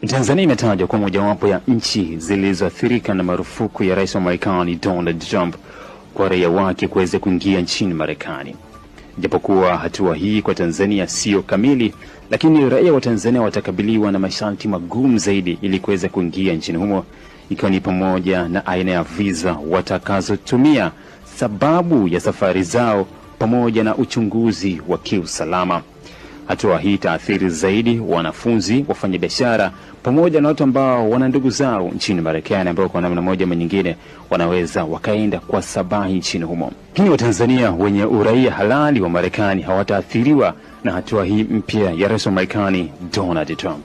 Tanzania imetajwa kwa mojawapo ya nchi zilizoathirika na marufuku ya Rais wa Marekani Donald Trump kwa raia wake kuweza kuingia nchini Marekani. Japokuwa hatua hii kwa Tanzania sio kamili, lakini raia wa Tanzania watakabiliwa na masharti magumu zaidi ili kuweza kuingia nchini humo, ikiwa ni pamoja na aina ya visa watakazotumia, sababu ya safari zao, pamoja na uchunguzi wa kiusalama. Hatua hii taathiri zaidi wanafunzi, wafanyabiashara, pamoja na watu ambao wana ndugu zao nchini Marekani ambao kwa namna moja ama nyingine wanaweza wakaenda kwa sabahi nchini humo. Lakini Watanzania wenye uraia halali wa Marekani hawataathiriwa na hatua hii mpya ya Rais wa Marekani Donald Trump.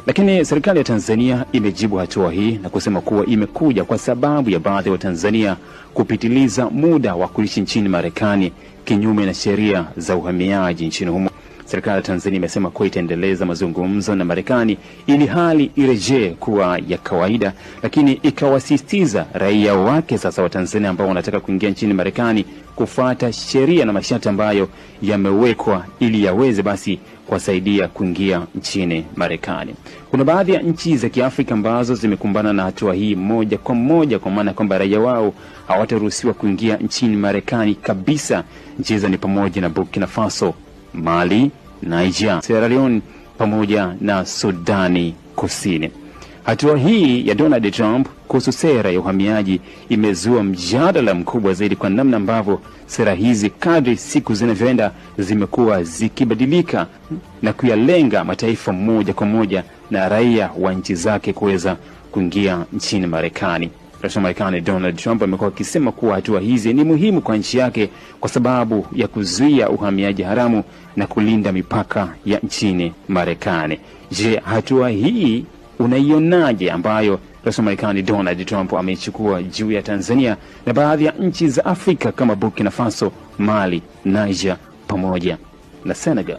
Lakini serikali ya Tanzania imejibu hatua hii na kusema kuwa imekuja kwa sababu ya baadhi ya Watanzania kupitiliza muda wa kuishi nchini Marekani kinyume na sheria za uhamiaji nchini humo. Serikali ya Tanzania imesema kuwa itaendeleza mazungumzo na Marekani ili hali irejee kuwa ya kawaida, lakini ikawasisitiza raia wake sasa wa Tanzania ambao wanataka kuingia nchini Marekani kufuata sheria na masharti ambayo yamewekwa ili yaweze basi kuwasaidia kuingia nchini Marekani. Kuna baadhi ya nchi za Kiafrika ambazo zimekumbana na hatua hii moja kwa moja, kwa maana kwamba raia wao hawataruhusiwa kuingia nchini Marekani kabisa. Nchi hizo ni pamoja na Burkina Faso, Mali, Niger, Sierra Leone pamoja na Sudani Kusini. Hatua hii ya Donald Trump kuhusu sera ya uhamiaji imezua mjadala mkubwa zaidi kwa namna ambavyo sera hizi kadri siku zinavyoenda zimekuwa zikibadilika na kuyalenga mataifa moja kwa moja na raia wa nchi zake kuweza kuingia nchini Marekani. Rais wa Marekani Donald Trump amekuwa akisema kuwa hatua hizi ni muhimu kwa nchi yake kwa sababu ya kuzuia uhamiaji haramu na kulinda mipaka ya nchini Marekani. Je, hatua hii unaionaje ambayo Rais wa Marekani Donald Trump ameichukua juu ya Tanzania na baadhi ya nchi za Afrika kama Burkina Faso, Mali, Niger pamoja na Senegal?